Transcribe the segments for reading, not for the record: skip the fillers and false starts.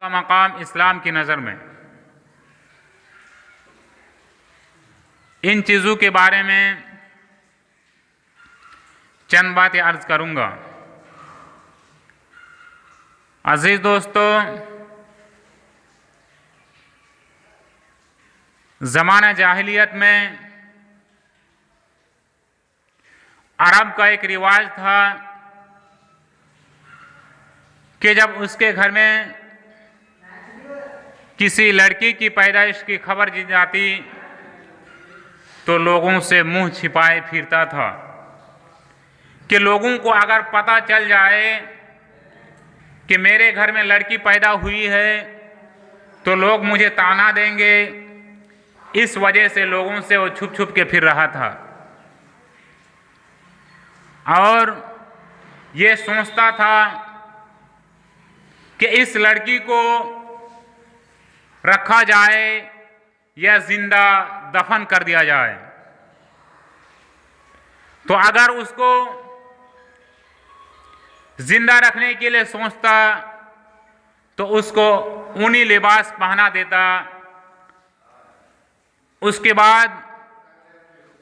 का मकाम इस्लाम की नज़र में। इन चीज़ों के बारे में चंद बातें अर्ज करूंगा। अजीज दोस्तों, ज़माना जाहिलियत में अरब का एक रिवाज था कि जब उसके घर में किसी लड़की की पैदाइश की खबर दी जाती तो लोगों से मुंह छिपाए फिरता था कि लोगों को अगर पता चल जाए कि मेरे घर में लड़की पैदा हुई है तो लोग मुझे ताना देंगे। इस वजह से लोगों से वो छुप छुप के फिर रहा था और ये सोचता था कि इस लड़की को रखा जाए या जिंदा दफन कर दिया जाए। तो अगर उसको जिंदा रखने के लिए सोचता तो उसको ऊनी लिबास पहना देता। उसके बाद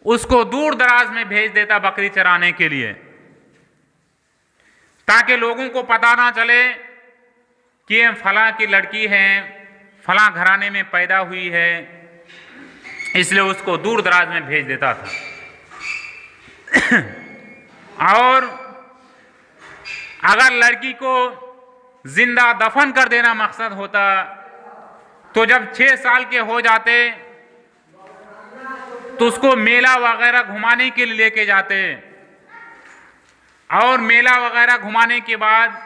उसको दूर दराज में भेज देता बकरी चराने के लिए, ताकि लोगों को पता ना चले कि ये फलां की लड़की है, फलां घराने में पैदा हुई है। इसलिए उसको दूर दराज में भेज देता था। और अगर लड़की को जिंदा दफन कर देना मकसद होता तो जब 6 साल के हो जाते तो उसको मेला वगैरह घुमाने के लिए लेके जाते और मेला वगैरह घुमाने के बाद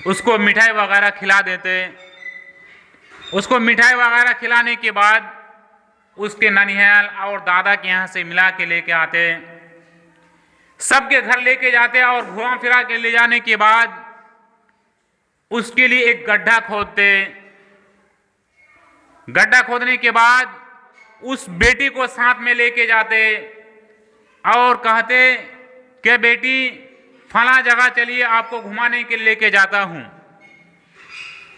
उसको मिठाई वगैरह खिला देते। उसको मिठाई वगैरह खिलाने के बाद उसके ननिहाल और दादा के यहाँ से मिला के लेके आते, सबके घर लेके जाते और घुमा फिरा के ले जाने के बाद उसके लिए एक गड्ढा खोदते। गड्ढा खोदने के बाद उस बेटी को साथ में लेके जाते और कहते कि बेटी फला जगह चलिए, आपको घुमाने के लिए लेके जाता हूं।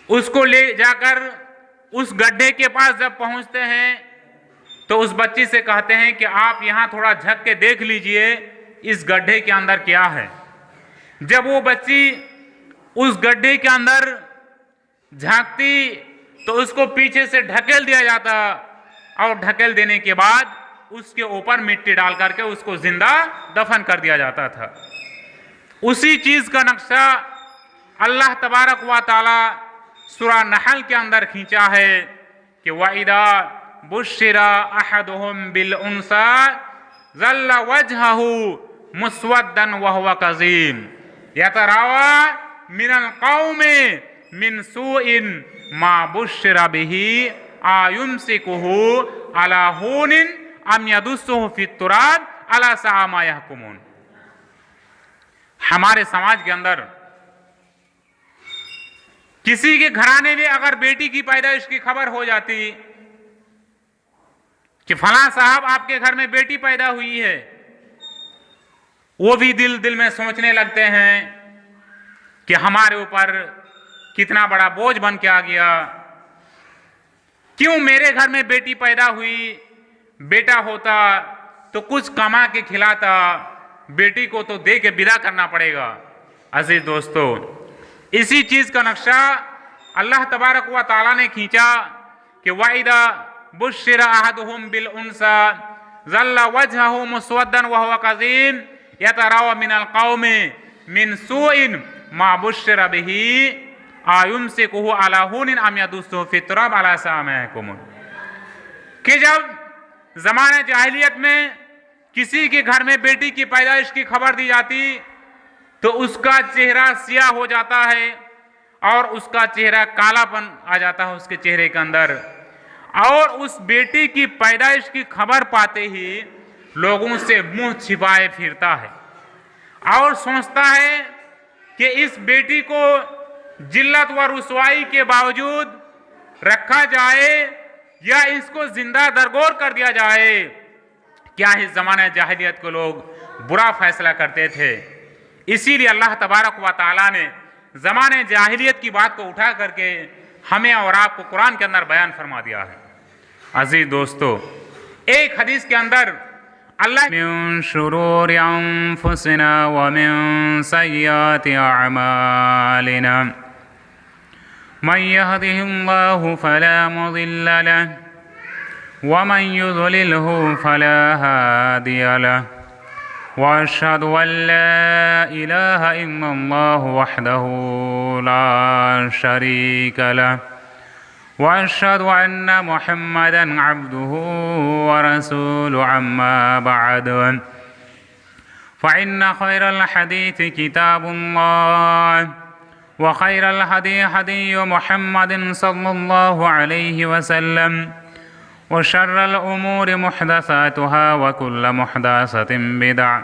उसको ले जाकर उस गड्ढे के पास जब पहुंचते हैं तो उस बच्ची से कहते हैं कि आप यहां थोड़ा झक के देख लीजिए इस गड्ढे के अंदर क्या है। जब वो बच्ची उस गड्ढे के अंदर झांकती तो उसको पीछे से ढकेल दिया जाता और ढकेल देने के बाद उसके ऊपर मिट्टी डाल करके उसको जिंदा दफन कर दिया जाता था। उसी चीज का नक्शा अल्लाह तबारक व तआला सूरा नहल के अंदर खींचा है कि वइदा बुश्शिरा अहदुहुम बिल उनसा ज़ल्ला वजहहु मुस्वद्दन व हुवा कज़ीम यतरावा मिनल कौमि मिन सूइन मा बुश्शिरा बिही आयुमसिकुहु अला हूनिन अम यदुस्सुहु फित तुराब अला सआ मा यहकुमून। हमारे समाज के अंदर किसी के घराने में अगर बेटी की पैदाइश की खबर हो जाती कि फलां साहब आपके घर में बेटी पैदा हुई है, वो भी दिल दिल में सोचने लगते हैं कि हमारे ऊपर कितना बड़ा बोझ बन के आ गया। क्यों मेरे घर में बेटी पैदा हुई, बेटा होता तो कुछ कमा के खिलाता, बेटी को तो दे के विदा करना पड़ेगा। अजीज दोस्तों, इसी चीज का नक्शा अल्लाह तबारक व तआला ने खींचा कि वाइदा बुश्शिरा अहदुहुम बिल उनसा ज़ल्ला वजहहु मुस्वद्दन व हुवा कज़ीम यतरावा मिनल कौमि मिन सूइन मा बुश्शिरा बिही आयुमसिकुहु अला हूनिन अम यदुस्सुहु फित तुराब अला सआ मा यहकुमून। कि जब ज़माने जाहिलियत में किसी के घर में बेटी की पैदाइश की खबर दी जाती तो उसका चेहरा सियाह हो जाता है और उसका चेहरा कालापन आ जाता है उसके चेहरे के अंदर, और उस बेटी की पैदाइश की खबर पाते ही लोगों से मुंह छिपाए फिरता है और सोचता है कि इस बेटी को जिल्लत व रुसवाई के बावजूद रखा जाए या इसको जिंदा दरगोर कर दिया जाए। क्या इस जमाने जाहिलियत को लोग बुरा फैसला करते थे। इसीलिए अल्लाह तबारक व तआला ने ज़माने जाहिलियत की बात को उठा करके हमें और आपको कुरान के अंदर बयान फरमा दिया है। अजीज दोस्तों, एक हदीस के अंदर अल्लाह मिन शुरूरि अनफुसिना व मिन सय्याति अअमालिना मन यहदिहिल्लाहु फला मुदिल्ल लहु व मन युद्लिलहु फला हादिय लहु व अशहदु अल्ला इलाहा इल्लल्लाहु वहदहु ला शरीक लहु व अशहदु अन्न मुहम्मदन अब्दुहु व रसूलुहु अम्मा बअद फ़इन्न खैरल हदीस किताबुल्लाह व खैरल हदी हदी मुहम्मदिन सल्लल्लाहु अलैहि वसल्लम व शर्रल उमूरि मुहदसातुहा व कुल्ल मुहदसतिन बिदअ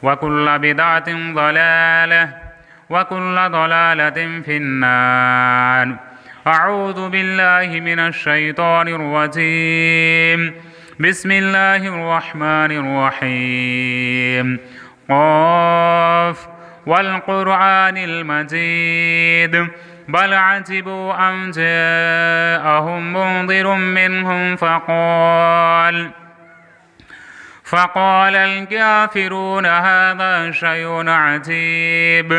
व कुल्ल बिदअतिन ज़लालह व कुल्ल ज़लालतिन फिन्नार। अऊज़ु बिल्लाहि मिनश शैतानिर रजीम। बिस्मिल्लाहिर रहमानिर रहीम। क़ाफ़ वल क़ुरआनिल मजीद बल अजिबू अन जाअहुम मुन्ज़िरुम मिनहुम फ़क़ालल काफ़िरूना हाज़ा शैउन अजीब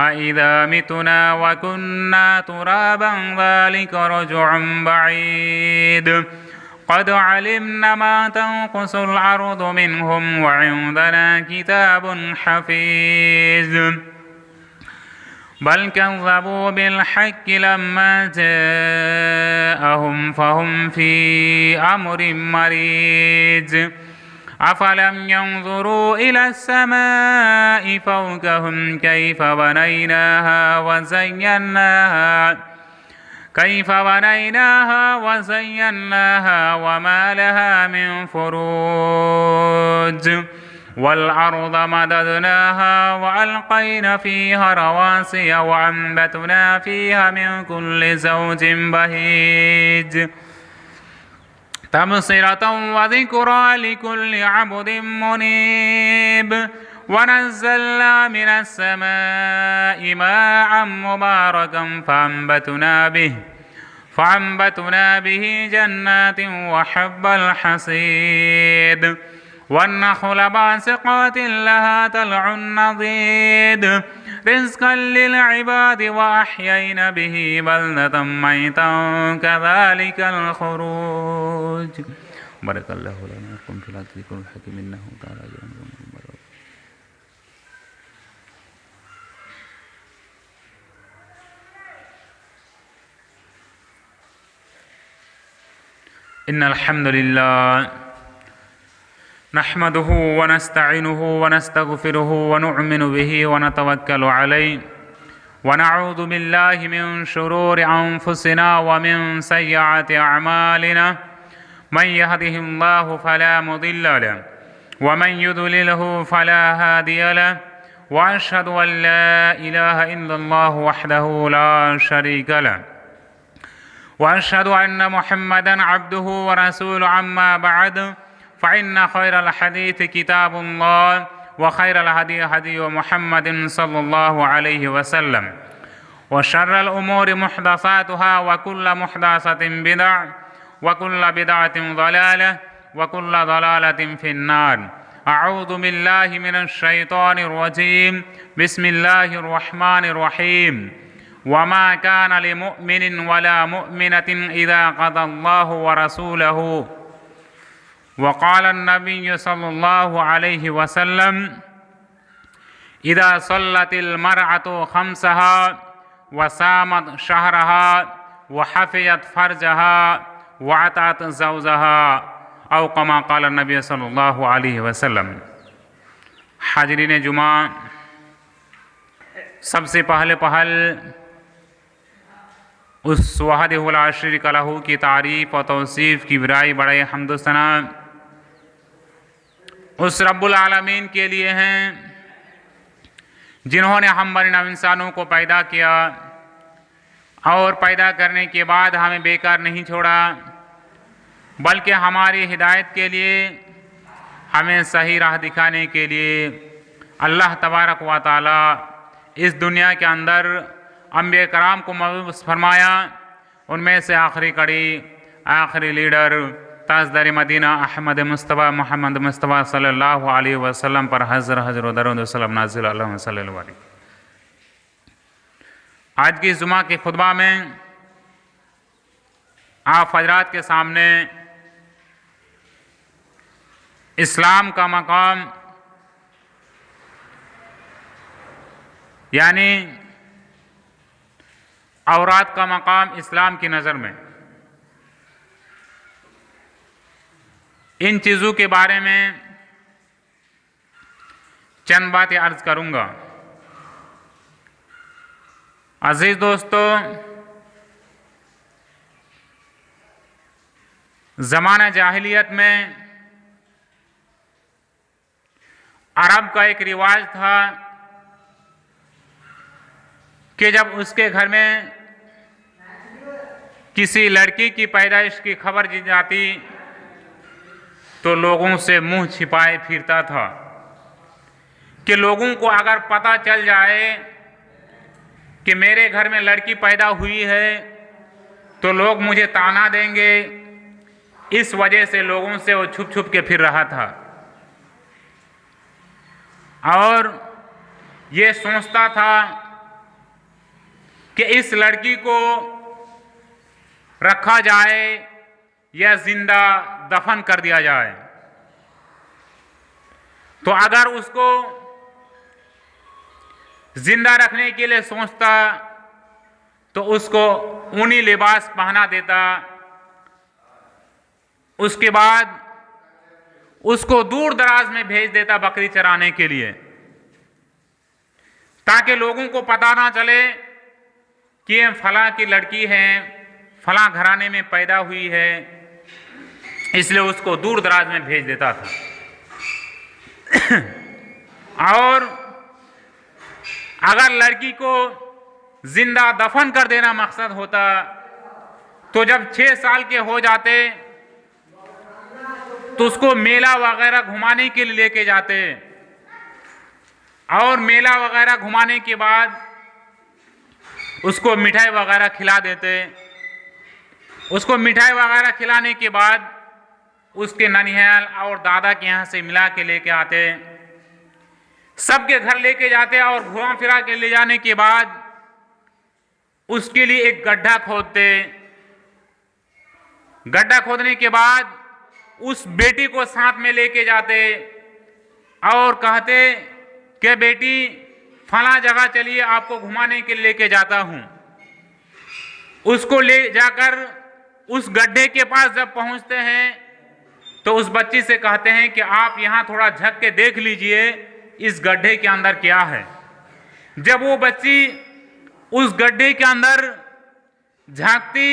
अइज़ा मितना व कुन्ना तुराबन ज़ालिका रज्उन बईद क़द अलिम्ना मा तनक़ुसुल अर्दु मिनहुम व इंदना किताबुन हफ़ीज़ बल कज़्ज़बू बिलहक़्क़ि लम्मा जाअहुम फ़हुम फ़ी अम्रिन मरीज अफ़लम यंज़ुरू इलस समाइ फ़ौक़हुम कैफ़ बनैनाहा वज़य्यन्नाहा वमा लहा मिन फ़ुरूज वल अर्ज़ मददनाहा वअल्क़ैना फ़ीहा रवासिय वअंबतना फ़ीहा मिन कुल्लि ज़ौजिन बहीज तबसिरतन व ज़िक्रा लिकुल्लि अब्दिन मुनीब वनज़्ज़लना मिनस समाइ माअन मुबारकन फ़अंबतना बिही जन्नातिन व हब्बल हसीद वन्नख़्ल बासिक़ातिन लहा तलउन नज़ीद रिज़्क़न लिलइबादि व अह्यैना बिही बलदतन मैतन कज़ालिकल ख़ुरूज। बरकल्लाहु लना व लकुम फ़िल ज़िक्रिल हकीम इन्नहु तआला जमीउन मुबारक। इन्नल हम्दुलिल्लाह नहमदुहु व नस्तईनुहु व नस्तगफिरुहु व नु'मिनु बिही व नतवक्कलु अलैहि व नऊज़ु बिल्लाहि मिन शुरूरि अनफुसिना व मिन सय्यिआति अअमालिना मन यहदिहिल्लाहु फला मुदिल्ल लहु व मन युद्लिलहु फला हादिय लहु व अशहदु अन ला इलाहा इल्लल्लाहु वहदहु ला शरीक लहु व अशहदु अन्न मुहम्मदन अब्दुहु व रसूलुहु अम्मा बअद फ़इन्न खैरल हदीस किताबुल्लाह व खैरल हदी हदी मुहम्मदिन सल्लल्लाहु अलैहि वसल्लम व शर्रल उमूरि मुहदसातुहा व कुल्ल मुहदसतिन बिदअ व कुल्ल बिदअतिन ज़लालह व कुल्ल ज़लालतिन फिन्नार। अऊज़ु बिल्लाहि मिनश शैतानिर रजीम। बिस्मिल्लाहिर रहमानिर रहीम। वमा कान लिमुअ्मिनिन वला मुअ्मिनतिन इज़ा क़ज़ल्लाहु व रसूलुहु वक़ाल नबी सल्लल्लाहु अलैहि वसल्लम इदा सल्लतिल मरअतु खम्सहा व सामत शहरहा व हफ़िज़त फ़र्जहा व अतात ज़ौजहा औ कमा क़ाल नबी सल्लल्लाहु अलैहि वसल्लम। हाज़रीन जुमा, सबसे पहल उस वहदहु ला शरीक लहू की तारीफ़ और तौसीफ़ की बड़ाई बड़े हम्द सना उस रब्बुल आलमीन के लिए हैं जिन्होंने हम बने इंसानों को पैदा किया और पैदा करने के बाद हमें बेकार नहीं छोड़ा, बल्कि हमारी हिदायत के लिए, हमें सही राह दिखाने के लिए अल्लाह तबारक व तआला इस दुनिया के अंदर अंबिया कराम को मबूस फरमाया। उनमें से आखिरी कड़ी, आखिरी लीडर ताजदार मदीना अहमद मुस्तफ़ा मोहम्मद मुस्तफ़ा सल्लल्लाहु अलैहि वसल्लम पर हज़र दरूद व सलाम नाज़िल सल्लल्लाहु अलैहि। आज की जुमा के खुतबा में आप हजरात के सामने इस्लाम का मकाम यानी औरात का मकाम इस्लाम की नज़र में, इन चीज़ों के बारे में चंद बातें अर्ज करूंगा। अजीज दोस्तों, ज़माना जाहिलियत में अरब का एक रिवाज था कि जब उसके घर में किसी लड़की की पैदाइश की खबर दी जाती तो लोगों से मुंह छिपाए फिरता था कि लोगों को अगर पता चल जाए कि मेरे घर में लड़की पैदा हुई है तो लोग मुझे ताना देंगे। इस वजह से लोगों से वो छुप छुप के फिर रहा था और ये सोचता था कि इस लड़की को रखा जाए या जिंदा दफन कर दिया जाए। तो अगर उसको जिंदा रखने के लिए सोचता तो उसको ऊनी लिबास पहना देता, उसके बाद उसको दूर दराज में भेज देता बकरी चराने के लिए, ताकि लोगों को पता ना चले कि ये फलां की लड़की है, फलां घराने में पैदा हुई है, इसलिए उसको दूर दराज में भेज देता था। और अगर लड़की को जिंदा दफन कर देना मकसद होता तो जब 6 साल के हो जाते तो उसको मेला वगैरह घुमाने के लिए लेके जाते और मेला वगैरह घुमाने के बाद उसको मिठाई वगैरह खिला देते। उसको मिठाई वगैरह खिलाने के बाद उसके ननिहाल और दादा के यहाँ से मिला के लेके आते, सबके घर लेके जाते और घुमा फिरा के ले जाने के बाद उसके लिए एक गड्ढा खोदते। गड्ढा खोदने के बाद उस बेटी को साथ में लेके जाते और कहते कि बेटी फला जगह चलिए, आपको घुमाने के लिए लेके जाता हूं। उसको ले जाकर उस गड्ढे के पास जब पहुंचते हैं तो उस बच्ची से कहते हैं कि आप यहां थोड़ा झक के देख लीजिए इस गड्ढे के अंदर क्या है। जब वो बच्ची उस गड्ढे के अंदर झांकती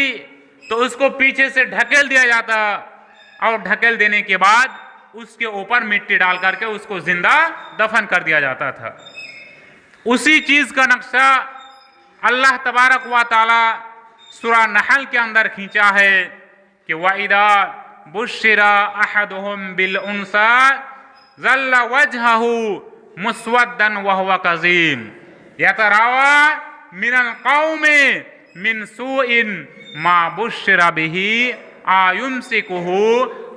तो उसको पीछे से ढकेल दिया जाता और ढकेल देने के बाद उसके ऊपर मिट्टी डाल करके उसको जिंदा दफन कर दिया जाता था। उसी चीज का नक्शा अल्लाह तबारक व तआला सूरा नहल के अंदर खींचा है कि वइदा बुश्शिरा अहदुहुम बिल उनसा ज़ल्ला वजहहु मुस्वद्दन व हुवा कज़ीम यतरावा मिनल कौमि मिन सूइन मा बुश्शिरा बिही आयुमसिकुहु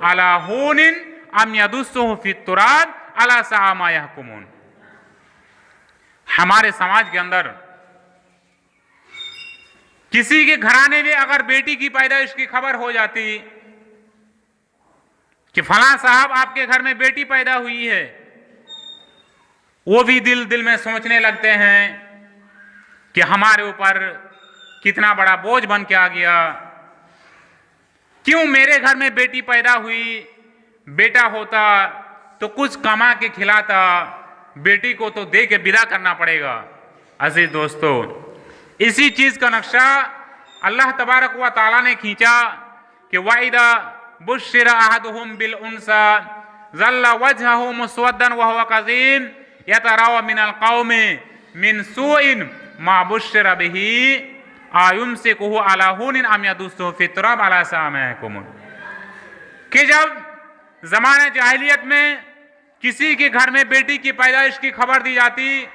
अला हूनिन अम यदुस्सुहु फित तुराब अला सआ मा यहकुमून। हमारे समाज के अंदर किसी के घराने में अगर बेटी की पैदाइश की खबर हो जाती कि फलां साहब आपके घर में बेटी पैदा हुई है, वो भी दिल दिल में सोचने लगते हैं कि हमारे ऊपर कितना बड़ा बोझ बन के आ गया। क्यों मेरे घर में बेटी पैदा हुई, बेटा होता तो कुछ कमा के खिलाता, बेटी को तो दे के विदा करना पड़ेगा। अजीज दोस्तों, इसी चीज का नक्शा अल्लाह तबारक व तआला ने खींचा कि वाइदा बुश्शिरा अहदुहुम बिल उनसा ज़ल्ला वजहहु मुस्वद्दन व हुवा कज़ीम यतरावा मिनल कौमि मिन सूइन मा बुश्शिरा बिही आयुमसिकुहु अला हूनिन अम यदुस्सुहु फित तुराब अला सआ मा यहकुमून। कि जब ज़माने जाहिलियत में किसी के घर में बेटी की पैदाइश की खबर दी जाती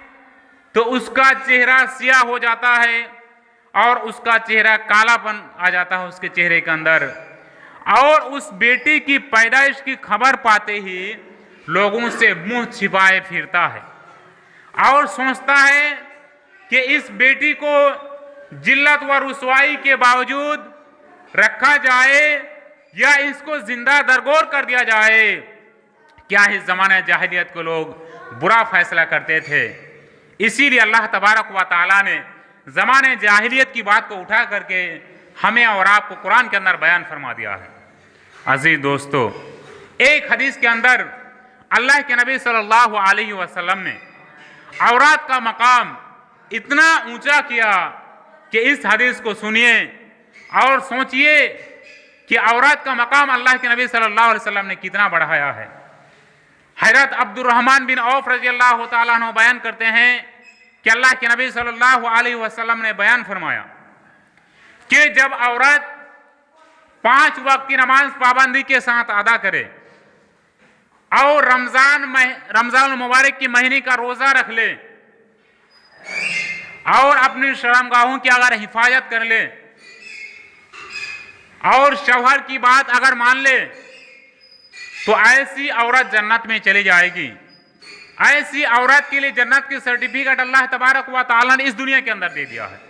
तो उसका चेहरा सियाह हो जाता है, और उसका चेहरा कालापन आ जाता है उसके चेहरे के अंदर, और उस बेटी की पैदाइश की खबर पाते ही लोगों से मुंह छिपाए फिरता है और सोचता है कि इस बेटी को जिल्लत व रुसवाई के बावजूद रखा जाए या इसको जिंदा दरगोर कर दिया जाए। क्या इस जमाने जाहिलियत के लोग बुरा फैसला करते थे। इसीलिए अल्लाह तबारक व तआला ने जमाने जाहिलियत की बात को उठा करके हमें और आपको कुरान के अंदर बयान फरमा दिया है। अजीज दोस्तों, एक हदीस के अंदर अल्लाह के नबी सल्लल्लाहु अलैहि वसल्लम ने औरत का मकाम इतना ऊंचा किया कि इस हदीस को सुनिए और सोचिए कि औरत का मकाम अल्लाह के नबी सल्लल्लाहु अलैहि वसल्लम ने कितना बढ़ाया है। हज़रत अब्दुर्रहमान बिन औफ रज़ी अल्लाह तआला अन्हु बयान करते हैं कि अल्लाह के नबी सल्लल्लाहु अलैहि वसल्लम ने बयान फरमाया कि जब औरत 5 वक्त की नमाज पाबंदी के साथ अदा करे और रमजान मुबारक की महीने का रोजा रख ले और अपनी शर्मगाहों की अगर हिफाजत कर ले और शौहर की बात अगर मान ले तो ऐसी औरत जन्नत में चली जाएगी। ऐसी औरत के लिए जन्नत की सर्टिफिकेट अल्लाह तबारक व तआला ने इस दुनिया के अंदर दे दिया है।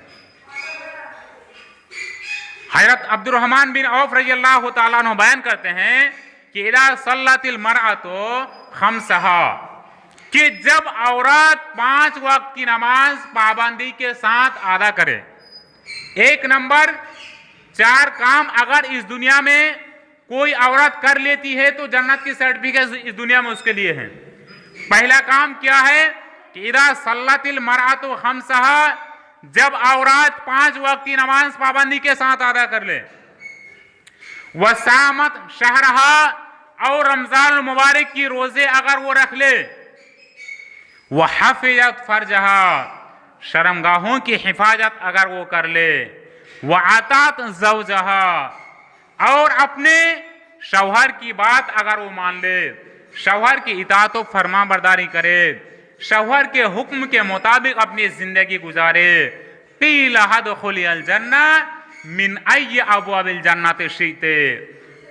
हज़रत अब्दुर्रहमान बिन औफ रज़ी अल्लाह तआला अन्हु बयान करते हैं कि इदा सल्लतिल मरअतु खम्सहा, कि जब औरत 5 वक्त की नमाज पाबंदी के साथ अदा करे। 1 नंबर, 4 काम अगर इस दुनिया में कोई औरत कर लेती है तो जन्नत की सर्टिफिकेट इस दुनिया में उसके लिए है। पहला काम क्या है कि इदा सल्लतिल मरअतु खम्सहा, जब औरत 5 वक्त की नमाज पाबंदी के साथ अदा कर ले। वसामत शहरहा, और रमजान मुबारक की रोजे अगर वो रख ले। वह हफिजत फरजहा, शर्मगाहों की हिफाजत अगर वो कर ले। वह आतात ज़ौजहा, और अपने शौहर की बात अगर वो मान ले, शौहर की इताअत व फरमा बरदारी करे, शौहर के हुक्म के मुताबिक अपनी जिंदगी गुजारे। क़ील उदखुलिल जन्ना मिन अय्यि अब्वाबिल जन्नति शि'ते,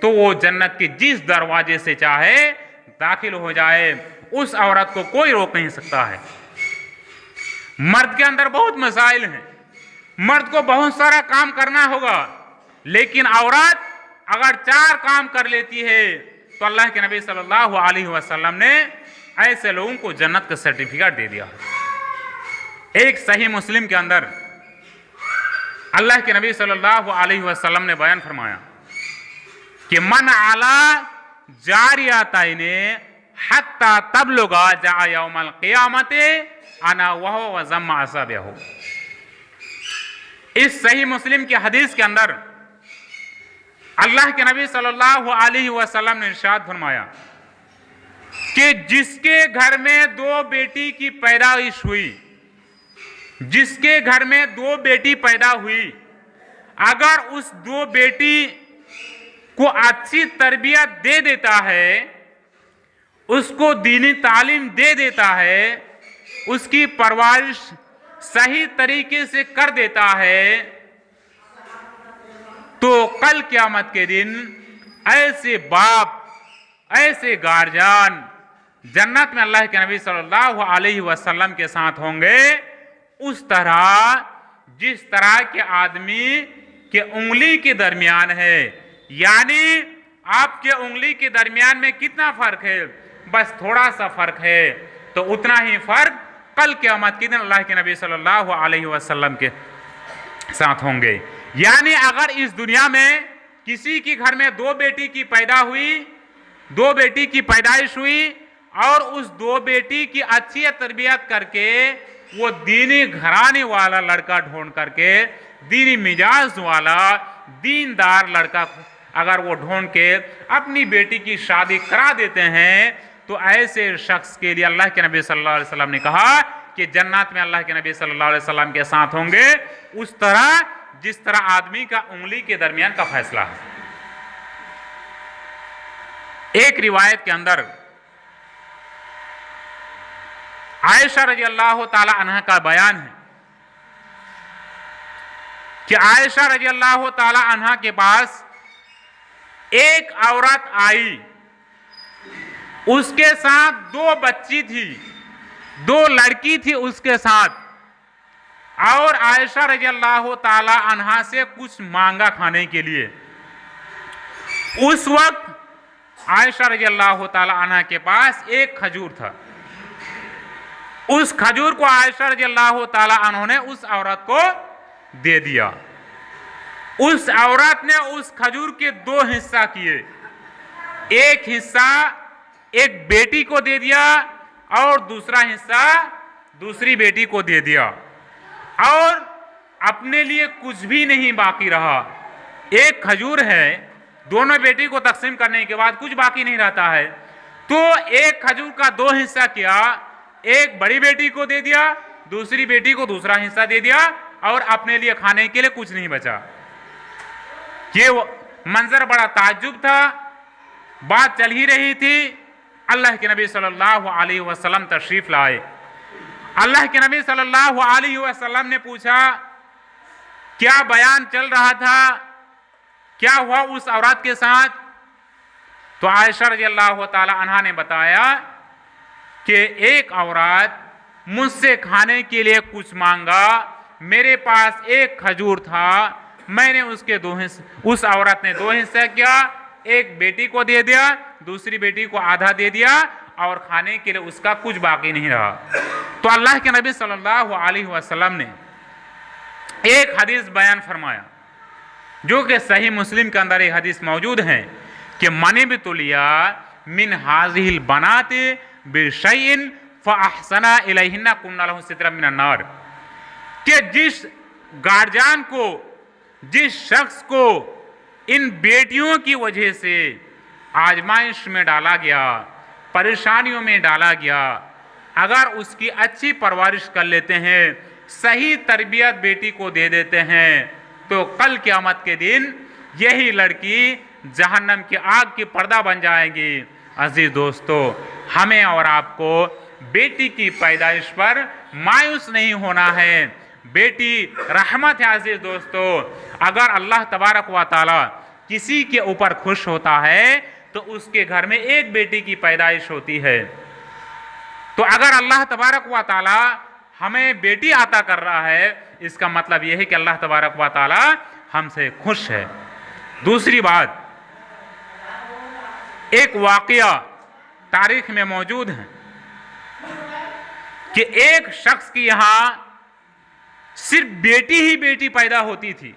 तो वो जन्नत के जिस दरवाजे से चाहे दाखिल हो जाए, उस औरत को कोई रोक नहीं सकता है। मर्द के अंदर बहुत मसाइल हैं, मर्द को बहुत सारा काम करना होगा, लेकिन औरत अगर 4 काम कर लेती है तो अल्लाह के नबी सल्लल्लाहु अलैहि वसल्लम ने ऐसे लोगों को जन्नत का सर्टिफिकेट दे दिया। एक सही मुस्लिम के अंदर अल्लाह के नबी सल्लल्लाहु अलैहि वसल्लम ने बयान फरमाया कि मन आला जारियातैने हत्ता तबलुगा जा यौमल क़ियामते अना वह व ज़म्मा असाबिहु। इस सही मुस्लिम की हदीस के अंदर अल्लाह के नबी सल्लल्लाहु अलैहि वसल्लम ने इरशाद फरमाया कि जिसके घर में 2 बेटी की पैदाइश हुई, जिसके घर में 2 बेटी पैदा हुई, अगर उस 2 बेटी को अच्छी तरबियत दे देता है, उसको दीनी तालीम दे देता है, उसकी परवरिश सही तरीके से कर देता है, तो कल क़यामत के दिन ऐसे बाप, ऐसे गार्जियन जन्नत में अल्लाह के नबी सल्लल्लाहु अलैहि वसल्लम के साथ होंगे। उस तरह जिस तरह के आदमी के उंगली के दरमियान है, यानी आपके उंगली के दरमियान में कितना फर्क है, बस थोड़ा सा फर्क है, तो उतना ही फर्क कल क़यामत के दिन अल्लाह के नबी सल्लल्लाहु अलैहि वसल्लम के साथ होंगे। यानी अगर इस दुनिया में किसी के घर में 2 बेटी की पैदा हुई, 2 बेटी की पैदाइश हुई और उस 2 बेटी की अच्छी तरबियत करके वो दीनी घराने वाला लड़का ढूंढ करके, दीनी मिजाज वाला दीनदार लड़का अगर वो ढूंढ के अपनी बेटी की शादी करा देते हैं, तो ऐसे शख्स के लिए अल्लाह के नबी सल्लल्लाहु अलैहि वसल्लम ने कहा कि जन्नत में अल्लाह के नबी सल्लल्लाहु अलैहि वसल्लम के साथ होंगे, उस तरह जिस तरह आदमी का उंगली के दरमियान का फैसला है। एक रिवायत के अंदर आयशा रज़ी अल्लाह ताला अन्हा का बयान है कि आयशा रजी अल्लाह ताला अन्हा के पास एक औरत आई, उसके साथ 2 बच्ची थी, 2 लड़की थी उसके साथ, और आयशा रजी अल्लाह ताला अन्हा से कुछ मांगा खाने के लिए। उस वक्त आयशा रजी अल्लाह ताला अन्हा के पास एक खजूर था। उस खजूर को आयशा रजी अल्लाह ताला अन्हा ने उस औरत को दे दिया। उस औरत ने उस खजूर के 2 हिस्सा किए, एक हिस्सा एक बेटी को दे दिया और दूसरा हिस्सा दूसरी बेटी को दे दिया, और अपने लिए कुछ भी नहीं बाकी रहा। एक खजूर है, दोनों बेटी को तकसीम करने के बाद कुछ बाकी नहीं रहता है, तो एक खजूर का 2 हिस्सा किया, एक बड़ी बेटी को दे दिया, दूसरी बेटी को दूसरा हिस्सा दे दिया, और अपने लिए खाने के लिए कुछ नहीं बचा। ये मंजर बड़ा ताज्जुब था। बात चल ही रही थी, अल्लाह के नबी सल्लल्लाहु अलैहि वसल्लम तशरीफ लाए। अल्लाह के नबी सल्लल्लाहु अलैहि वसल्लम ने पूछा, क्या बयान चल रहा था, क्या हुआ उस औरत के साथ? तो आयशा रजी अल्लाह ताला अन्हा ने बताया कि एक औरत मुझसे खाने के लिए कुछ मांगा, मेरे पास एक खजूर था, मैंने उसके 2 हिस्से, उस औरत ने 2 हिस्सा किया, एक बेटी को दे दिया, दूसरी बेटी को आधा दे दिया, और खाने के लिए उसका कुछ बाकी नहीं रहा। तो अल्लाह के नबी सल्लल्लाहु अलैहि वसल्लम ने एक हदीस बयान फरमाया, जो कि सही मुस्लिम के अंदर एक हदीस मौजूद है कि मने बितुलिया मिन हाजिहिल बनाते बिशैइन फअहसना इलैहिन्ना कुन्ना लहु सित्रा मिनन नार, कि जिस गार्जियन को, जिस शख्स को इन बेटियों की वजह से आजमाइश में डाला गया, परेशानियों में डाला गया, अगर उसकी अच्छी परवरिश कर लेते हैं, सही तरबियत बेटी को दे देते हैं, तो कल क़यामत के दिन यही लड़की जहन्नम की आग की पर्दा बन जाएगी। अजीज दोस्तों, हमें और आपको बेटी की पैदाइश पर मायूस नहीं होना है। बेटी रहमत है। अजीज दोस्तों, अगर अल्लाह तबारक व तआला किसी के ऊपर खुश होता है तो उसके घर में एक बेटी की पैदाइश होती है। तो अगर अल्लाह तबारक व तआला हमें बेटी अता कर रहा है, इसका मतलब यह है कि अल्लाह तबारक व तआला हमसे खुश है। दूसरी बात, एक वाक़या तारीख में मौजूद है कि एक शख्स की यहां सिर्फ बेटी ही बेटी पैदा होती थी,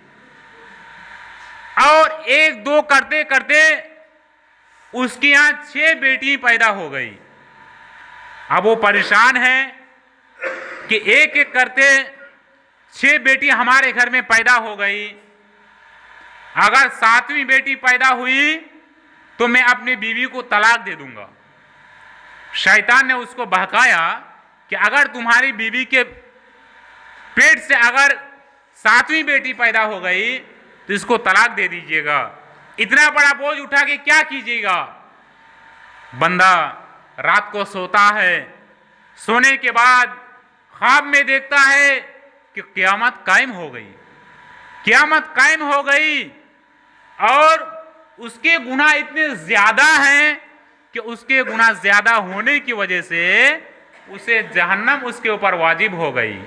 और 1-2 करते करते उसके यहां 6 बेटी पैदा हो गई। अब वो परेशान है कि एक एक करते 6 बेटी हमारे घर में पैदा हो गई, अगर 7वीं बेटी पैदा हुई तो मैं अपनी बीवी को तलाक दे दूंगा। शैतान ने उसको बहकाया कि अगर तुम्हारी बीवी के पेट से अगर 7वीं बेटी पैदा हो गई तो इसको तलाक दे दीजिएगा। इतना बड़ा बोझ उठा के क्या कीजिएगा? बंदा रात को सोता है, सोने के बाद ख्वाब में देखता है कि क़यामत कायम हो गई, क़यामत कायम हो गई, और उसके गुनाह इतने ज्यादा हैं कि उसके गुनाह ज्यादा होने की वजह से उसे जहन्नम उसके ऊपर वाजिब हो गई।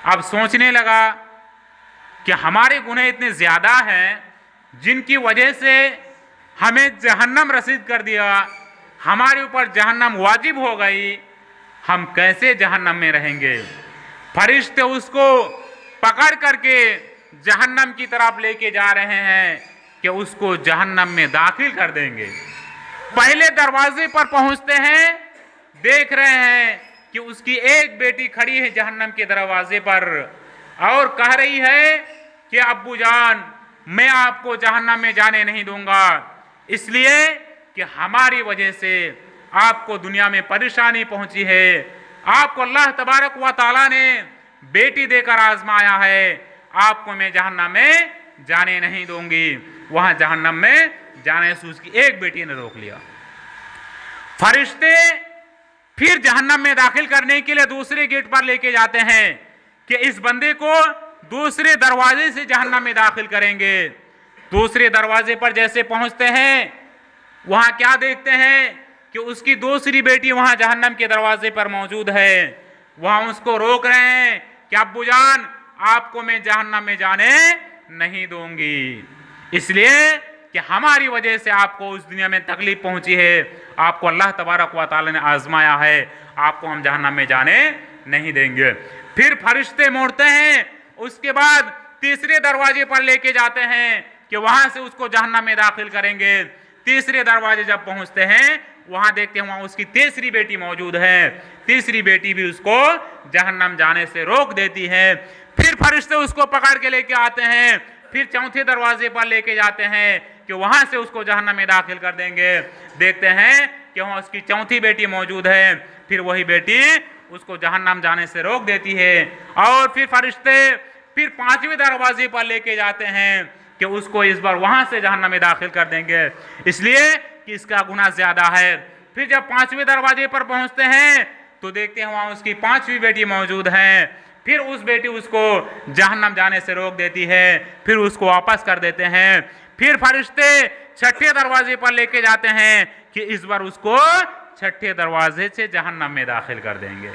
अब सोचने लगा कि हमारे गुनाह इतने ज्यादा हैं जिनकी वजह से हमें जहन्नम रसीद कर दिया, हमारे ऊपर जहन्नम वाजिब हो गई, हम कैसे जहन्नम में रहेंगे? फरिश्ते उसको पकड़ करके जहन्नम की तरफ लेके जा रहे हैं कि उसको जहन्नम में दाखिल कर देंगे। पहले दरवाजे पर पहुंचते हैं, देख रहे हैं कि उसकी एक बेटी खड़ी है जहन्नम के दरवाजे पर और कह रही है कि अब्बू जान, मैं आपको जहन्नम में जाने नहीं दूंगा, इसलिए कि हमारी वजह से आपको दुनिया में परेशानी पहुंची है, आपको अल्लाह तबारक व तआला ने बेटी देकर आजमाया है, आपको मैं जहन्नम में जाने नहीं दूंगी। वहां जहन्नम में जाने से उसकी एक बेटी ने रोक लिया। फरिश्ते फिर जहन्नम में दाखिल करने के लिए दूसरे गेट पर लेके जाते हैं कि इस बंदे को दूसरे दरवाजे से जहन्नम में दाखिल करेंगे। दूसरे दरवाजे पर जैसे पहुंचते हैं, वहां क्या देखते हैं कि उसकी दूसरी बेटी वहां जहन्नम के दरवाजे पर मौजूद है। वहां उसको रोक रहे हैं कि अब्बू जान, आपको मैं जहन्नम में जाने नहीं दूंगी, इसलिए कि हमारी वजह से आपको उस दुनिया में तकलीफ पहुंची है, आपको अल्लाह तबारक व तआला ने आजमाया है, आपको हम जहन्नम में जाने नहीं देंगे। फिर फरिश्ते मोड़ते हैं, उसके बाद तीसरे दरवाजे पर लेके जाते हैं कि वहां से उसको जहन्नम में दाखिल करेंगे। तीसरे दरवाजे जब पहुंचते हैं, वहां देखते हैं वहां उसकी तीसरी बेटी मौजूद है। तीसरी बेटी भी उसको जहन्नम जाने से रोक देती है। फिर फरिश्ते उसको पकड़ के लेके आते हैं, फिर चौथे दरवाजे पर लेके जाते हैं कि वहां से उसको जहन्नम में दाखिल कर देंगे। देखते हैं कि वहां उसकी चौथी बेटी मौजूद है, फिर वही बेटी उसको जहन्नम जाने से रोक देती है। और फिर फरिश्ते फिर पांचवें दरवाजे पर लेके जाते हैं कि उसको इस बार वहां से जहन्नम में दाखिल कर देंगे, इसलिए कि इसका गुनाह ज्यादा है। फिर जब पांचवें दरवाजे पर पहुंचते हैं तो देखते हैं वहां उसकी पांचवी बेटी मौजूद है। फिर उस बेटी उसको जहन्नम जाने से रोक देती है, फिर उसको वापस कर देते हैं। फिर फरिश्ते छठे दरवाजे पर लेके जाते हैं कि इस बार उसको छठे दरवाजे से जहन्नम में दाखिल कर देंगे।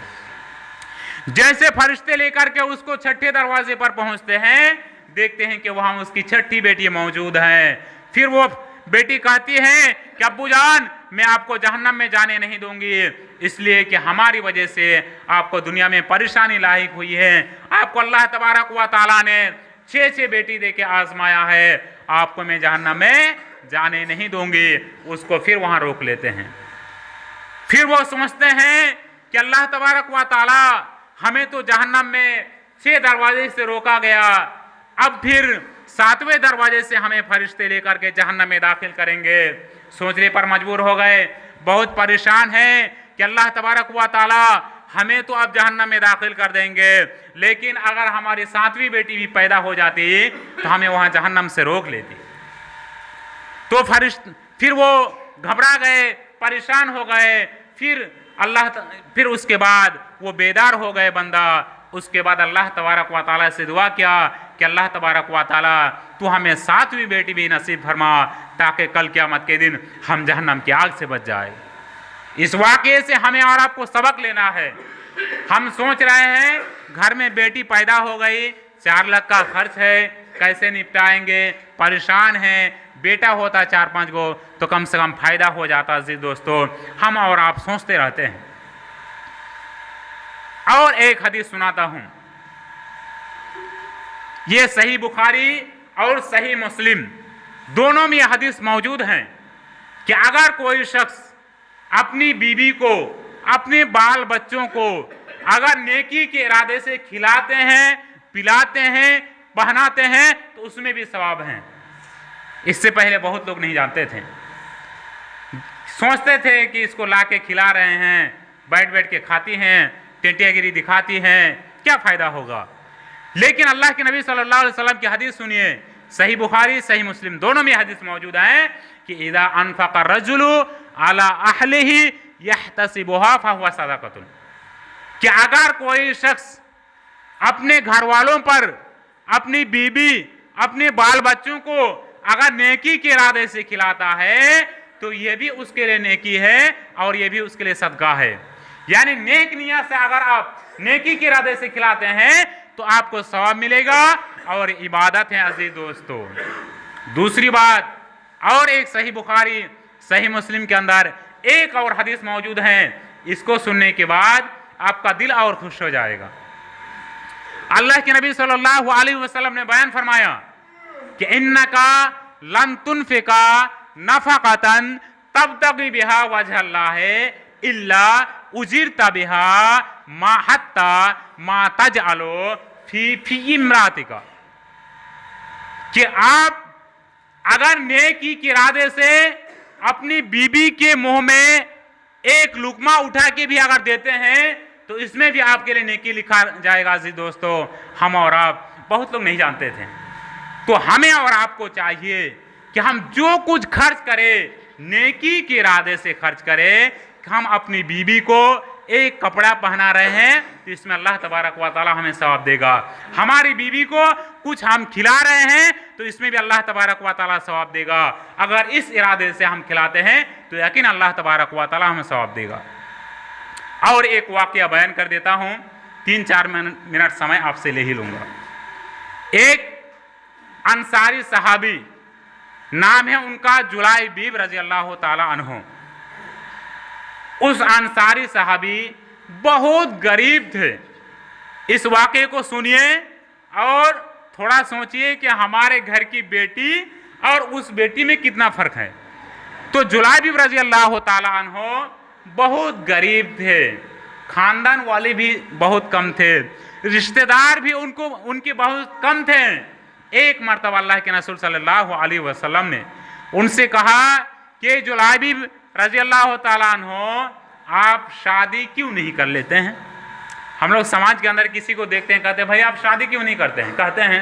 जैसे फरिश्ते लेकर के उसको छठे दरवाजे पर पहुंचते हैं, देखते हैं कि वहां उसकी छठी बेटी मौजूद है। फिर वो बेटी कहती है कि अब्बू जान, मैं आपको जहन्नम में जाने नहीं दूंगी, इसलिए कि हमारी वजह से आपको दुनिया में परेशानी लायक हुई है, आपको अल्लाह तबारक व तआला ने 6 बेटी दे के आजमाया है, आपको मैं जहन्नम में जाने नहीं दूंगी। उसको फिर वहां रोक लेते हैं। फिर वो समझते हैं कि अल्लाह तबारक व तआला, हमें तो जहन्नम में 6 दरवाजे से रोका गया, अब फिर 7वें दरवाजे से हमें फरिश्ते लेकर के जहन्नम में दाखिल करेंगे। सोचने पर मजबूर हो गए, बहुत परेशान हैं कि अल्लाह तबारक व तआला हमें तो अब जहन्नम में दाखिल कर देंगे, लेकिन अगर हमारी 7वीं बेटी भी पैदा हो जाती तो हमें वहां जहन्नम से रोक लेती। तो फिर वो घबरा गए, परेशान हो गए। फिर उसके बाद वो बेदार हो गए बंदा। उसके बाद अल्लाह तबारक व तआला से दुआ किया कि अल्लाह तबारक व तआला, तू हमें 7वीं बेटी भी नसीब फरमा, ताकि कल क़यामत के दिन हम जहन्नम की आग से बच जाए। इस वाक़े से हमें और आपको सबक लेना है। हम सोच रहे हैं घर में बेटी पैदा हो गई, 4 लाख का खर्च है, कैसे निपटाएंगे, परेशान हैं, बेटा होता 4-5 गो तो कम से कम फायदा हो जाता। जी दोस्तों, हम और आप सोचते रहते हैं। और एक हदीस सुनाता हूं, ये सही बुखारी और सही मुस्लिम दोनों में हदीस मौजूद हैं कि अगर कोई शख्स अपनी बीवी को, अपने बाल बच्चों को अगर नेकी के इरादे से खिलाते हैं, पिलाते हैं, पहनाते हैं तो उसमें भी सवाब है। इससे पहले बहुत लोग नहीं जानते थे, सोचते थे कि इसको ला के खिला रहे हैं, बैठ बैठ के खाती हैं, टेंटियागिरी दिखाती हैं, क्या फायदा होगा। लेकिन अल्लाह के नबी सल्लल्लाहु अलैहि वसल्लम की हदीस सुनिए, सही बुखारी सही मुस्लिम दोनों में हदीस मौजूद है कि इज़ा अनफ़क़ रजुलु अला अहलिही यहतसिबुहा फहुवा सदक़तुन, कि अगर कोई शख्स अपने घर वालों पर, अपनी बीबी, अपने बाल बच्चों को अगर नेकी के इरादे से खिलाता है तो यह भी उसके लिए नेकी है और यह भी उसके लिए सदका है। यानी नेक नियत से अगर आप नेकी के इरादे से खिलाते हैं तो आपको सवाब मिलेगा और इबादत है। अजीज दोस्तों, दूसरी बात, और एक सही बुखारी सही मुस्लिम के अंदर एक और हदीस मौजूद है, इसको सुनने के बाद आपका दिल और खुश हो जाएगा। अल्लाह के नबी सल्लल्लाहु अलैहि वसल्लम ने बयान फरमाया कि इन्नका लन तुनफिका नफक़तन तब्तगी बिहा वजहल्लाह इल्ला उजिरता बिहा मा हत्ता मा तजअलो फी इम्रातिका, कि आप अगर नेकी के इरादे से अपनी बीबी के मुंह में एक लुकमा उठा के भी अगर देते हैं तो इसमें भी आपके लिए नेकी लिखा जाएगा। जी दोस्तों, हम और आप बहुत लोग नहीं जानते थे, तो हमें और आपको चाहिए कि हम जो कुछ खर्च करें नेकी के इरादे से खर्च करें। हम अपनी बीबी को एक कपड़ा पहना रहे हैं तो इसमें अल्लाह तबारक व तआला हमें सवाब देगा। हमारी बीवी को कुछ हम खिला रहे हैं तो इसमें भी अल्लाह तबारक व तआला सवाब देगा। अगर इस इरादे से हम खिलाते हैं तो यकीन अल्लाह तबारक व तआला हमें सवाब देगा। और एक वाकया बयान कर देता हूं, 3-4 मिनट समय आपसे ले ही लूंगा। एक अंसारी सहाबी, नाम है उनका जुलाइबीब रजी अल्लाह ताला अन्हु। उस अंसारी सहाबी बहुत गरीब थे। इस वाक़े को सुनिए और थोड़ा सोचिए कि हमारे घर की बेटी और उस बेटी में कितना फर्क है। तो जुलाइबीब रजी अल्लाह ताला अन्हु बहुत गरीब थे, खानदान वाले भी बहुत कम थे, रिश्तेदार भी उनके बहुत कम थे। एक मर्तबा अल्लाह के रसूल सल्लल्लाहु अलैहि वसल्लम ने उनसे कहा कि जुलाइबीब रजी अल्लाह ताला अन्हु, आप शादी क्यों नहीं कर लेते हैं? हम लोग समाज के अंदर किसी को देखते हैं, कहते हैं भाई आप शादी क्यों नहीं करते हैं, कहते हैं।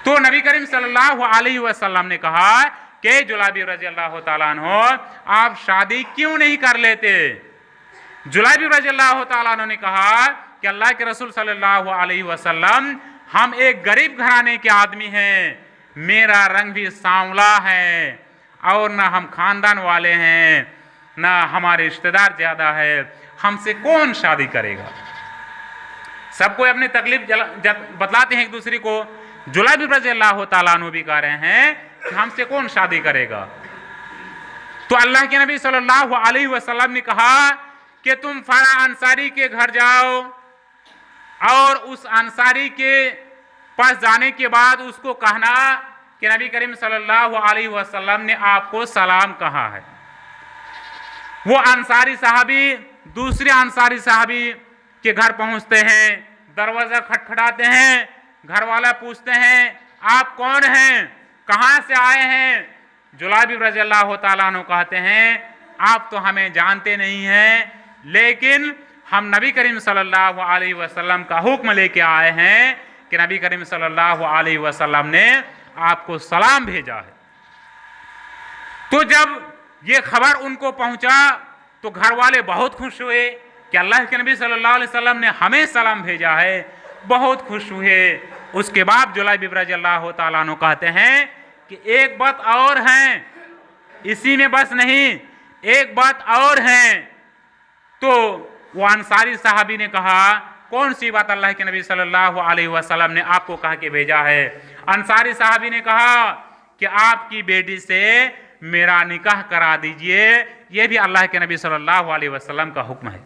तो नबी करीम सल्लल्लाहु अलैहि वसल्लम ने कहा कि जुलाइबीब रजी अल्लाह ताला अन्हु, आप शादी क्यों नहीं कर लेते? जुलाइबीब रजी अल्लाह ताला अन्हु ने कहा कि अल्लाह के रसूल सल्लल्लाहु अलैहि वसल्लम, हम एक गरीब घराने के आदमी हैं, मेरा रंग भी सांवला है और न हम खानदान वाले हैं, न हमारे रिश्तेदार ज्यादा है, हमसे कौन शादी करेगा? सबको अपनी तकलीफ बतलाते हैं एक दूसरे को। जुलाइबीब रज़ी अल्लाह ताला अन्हु भी कह रहे हैं कि हमसे कौन शादी करेगा? तो अल्लाह के नबी सल्लल्लाहु अलैहि वसल्लम ने कहा कि तुम फला अंसारी के घर जाओ और उस अंसारी के पास जाने के बाद उसको कहना कि नबी करीम सल्लल्लाहु अलैहि वसल्लम ने आपको सलाम कहा है। वो अंसारी साहबी दूसरे अंसारी साहबी के घर पहुंचते हैं, दरवाजा खटखटाते हैं, घर वाला पूछते हैं आप कौन हैं, कहां से आए हैं? जुलाइबीब रज़ी अल्लाह ताला अन्हु कहते हैं आप तो हमें जानते नहीं हैं, लेकिन हम नबी करीम सल्लल्लाहु अलैहि वसल्लम का हुक्म लेके आए हैं कि नबी करीम सल्लल्लाहु अलैहि वसल्लम ने आपको सलाम भेजा है। तो जब ये खबर उनको पहुंचा तो घर वाले बहुत खुश हुए कि अल्लाह के नबी सल्लल्लाहु अलैहि वसल्लम ने हमें सलाम भेजा है, बहुत खुश हुए। उसके बाद जुलाइबीब रज़ी अल्लाह ताला अन्हु कहते हैं कि एक बात और है, इसी में बस नहीं, एक बात और है। तो वो अंसारी साहबी ने कहा कौन सी बात अल्लाह के नबी सल्लल्लाहु अलैहि वसल्लम ने आपको कह के भेजा है? अंसारी साहबी ने कहा कि आपकी बेटी से मेरा निकाह करा दीजिए, यह भी अल्लाह के नबी सल्लल्लाहु अलैहि वसल्लम का हुक्म है।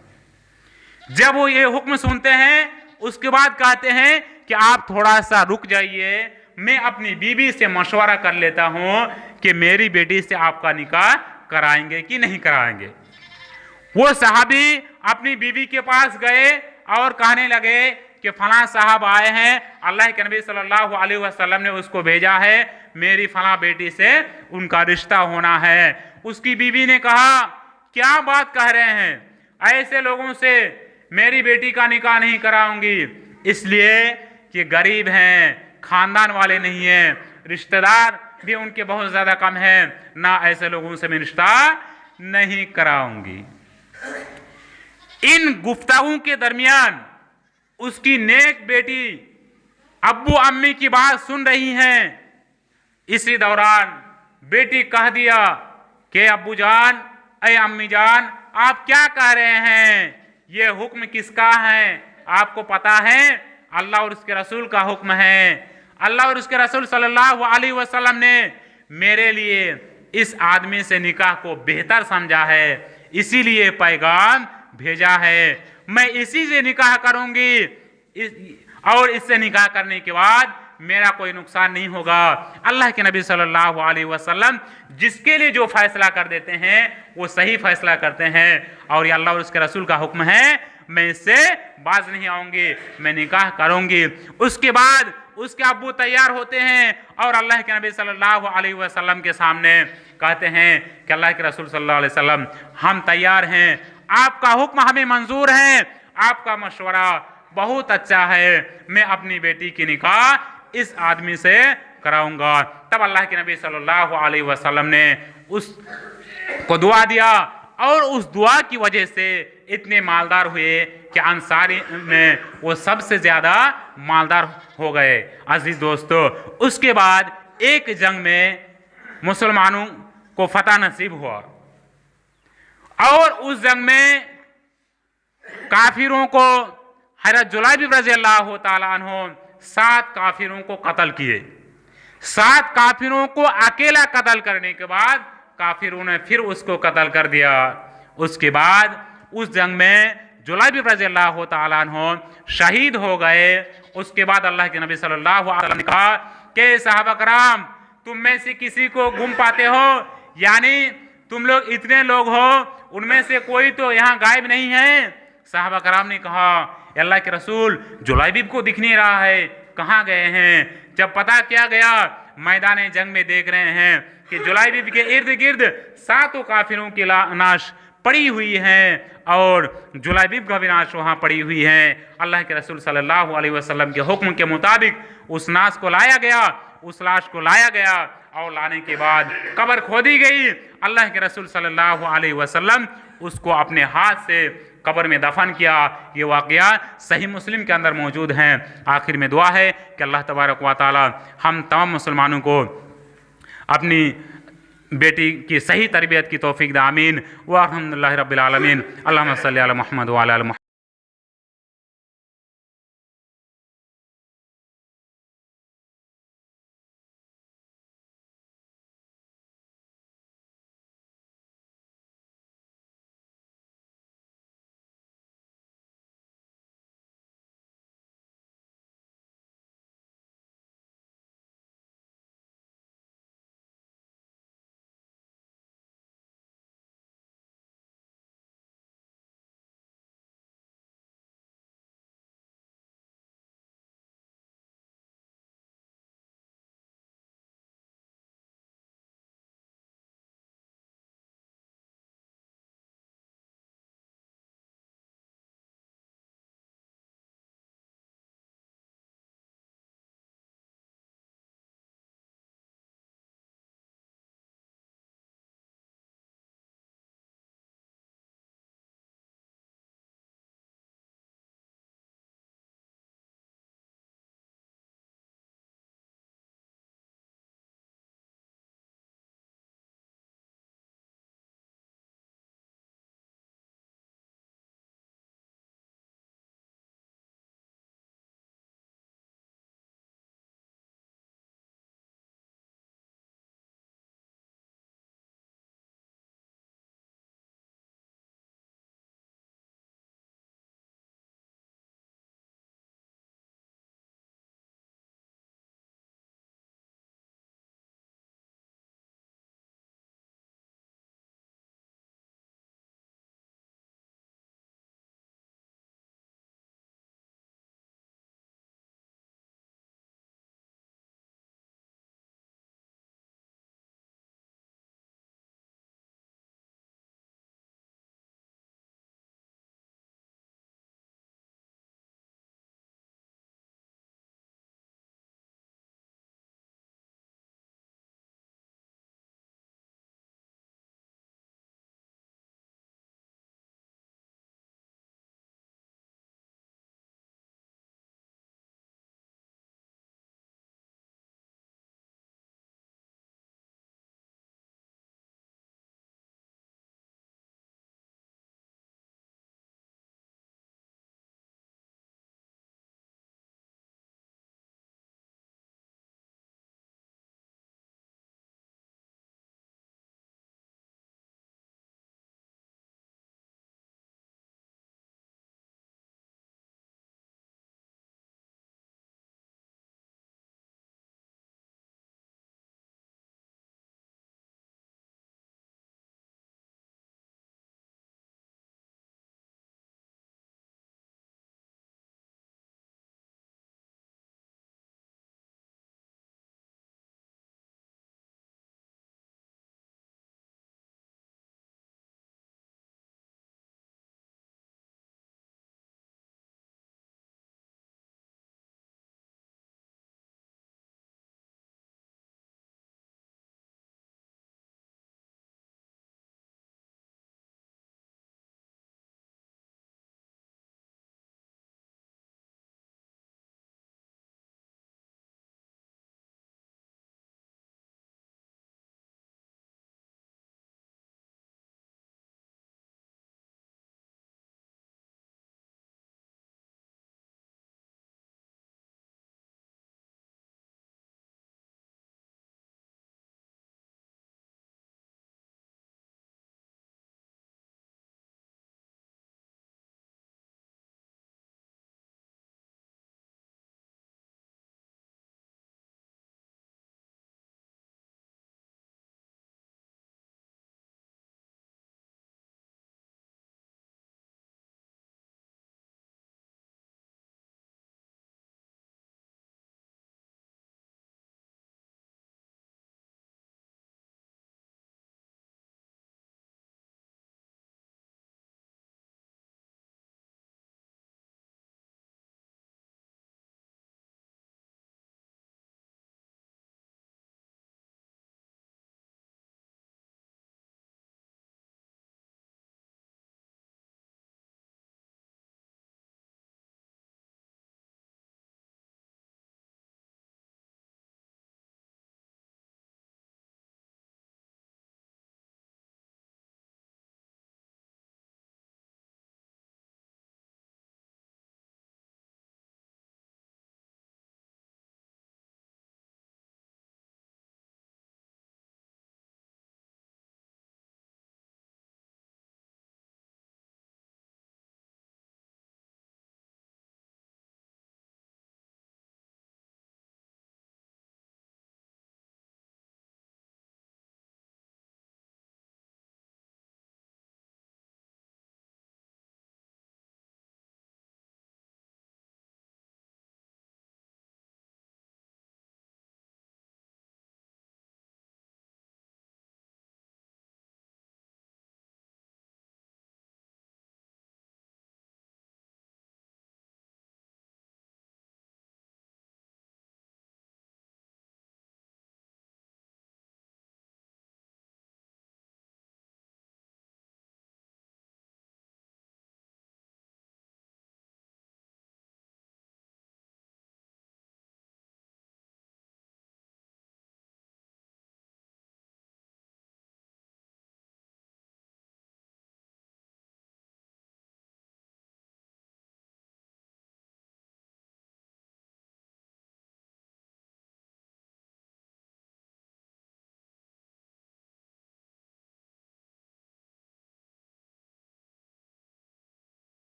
जब वो ये हुक्म सुनते हैं उसके बाद कहते हैं कि आप थोड़ा सा रुक जाइए, मैं अपनी बीवी से मशवरा कर लेता हूं कि मेरी बेटी से आपका निकाह कराएंगे कि नहीं कराएंगे। वो साहबी अपनी बीवी के पास गए और कहने लगे कि फलां साहब आए हैं, अल्लाह के नबी सल्लल्लाहु अलैहि वसल्लम ने उसको भेजा है, मेरी फलां बेटी से उनका रिश्ता होना है। उसकी बीवी ने कहा क्या बात कह रहे हैं, ऐसे लोगों से मेरी बेटी का निकाह नहीं कराऊंगी, इसलिए कि गरीब हैं, खानदान वाले नहीं हैं, रिश्तेदार भी उनके बहुत ज्यादा कम हैं, ना ऐसे लोगों से मैं रिश्ता नहीं कराऊंगी। इन गुफ्तगू के दरमियान उसकी नेक बेटी अब्बू अम्मी की बात सुन रही हैं। इसी दौरान बेटी कह दिया कि अब्बू जान, अय अम्मी जान, आप क्या कह रहे हैं? ये हुक्म किसका है? आपको पता है अल्लाह और उसके रसूल का हुक्म है। अल्लाह और उसके रसूल सल्लल्लाहु अलैहि वसल्लम ने मेरे लिए इस आदमी से निकाह को बेहतर समझा है, इसीलिए पैगाम भेजा है। मैं इसी से निकाह करूंगी और इससे निकाह करने के बाद मेरा कोई नुकसान नहीं होगा। अल्लाह के नबी सल्लल्लाहु अलैहि वसल्लम जिसके लिए जो फैसला कर देते हैं वो सही फैसला करते हैं, और ये अल्लाह और उसके रसूल का हुक्म है, मैं इससे बाज नहीं आऊंगी, मैं निकाह करूंगी। उसके बाद उसके अब्बू तैयार होते हैं और अल्लाह के नबी सल्लल्लाहु अलैहि वसल्लम के सामने कहते हैं कि अल्लाह के रसूल सल्लल्लाहु अलैहि वसल्लम, हम तैयार हैं, आपका हुक्म हमें मंजूर है, आपका मशवरा बहुत अच्छा है, मैं अपनी बेटी की निकाह इस आदमी से कराऊंगा। तब अल्लाह के नबी सल्लल्लाहु अलैहि वसल्लम ने उस को दुआ दिया और उस दुआ की वजह से इतने मालदार हुए कि अंसारी में वो सबसे ज़्यादा मालदार हो गए। अजीज दोस्तों, उसके बाद एक जंग में मुसलमानों को फतह नसीब हुआ और उस जंग में काफिरों को हज़रत जुलैबिब रज़ियल्लाहु ताला अन्हु 7 काफिरों को कत्ल किए। 7 काफिरों को अकेला कत्ल करने के बाद काफिरों ने फिर उसको कत्ल कर दिया। उसके बाद उस जंग में जुलैबिब रज़ियल्लाहु ताला अन्हु शहीद हो गए। उसके बाद अल्लाह के नबी सल्लल्लाहु अलैहि वसल्लम ने कहा कि साहबा कराम, तुम में से किसी को गुम पाते हो, यानी तुम लोग इतने लोग हो, उनमें से कोई तो यहाँ गायब नहीं है। साहबा कराम ने कहा, अल्लाह के रसूल, जुलैबिब को दिख नहीं रहा है, कहाँ गए हैं? जब पता किया गया, मैदान जंग में देख रहे हैं कि जुलैबिब के इर्द गिर्द 7 काफिरों की नाश पड़ी हुई है और जुलैबिब का विनाश वहाँ पड़ी हुई है। अल्लाह के रसूल सल्लल्लाहु अलैहि वसल्लम के हुक्म के मुताबिक उस नाश को लाया गया, उस लाश को लाया गया और लाने के बाद कब्र खोदी गई। अल्लाह के रसूल सल्लल्लाहु अलैहि वसल्लम उसको अपने हाथ से कब्र में दफन किया। ये वाक़या सही मुस्लिम के अंदर मौजूद हैं। आखिर में दुआ है कि अल्लाह तबारक व तआला हम तमाम मुसलमानों को अपनी बेटी की सही तरबियत की तौफीक दे। आमीन व अल्हम्दुलिल्लाहि रब्बिल आलमीन। अल्लाहुम्मा सल्लि अला मुहम्मद व अला आलि मुहम्मद।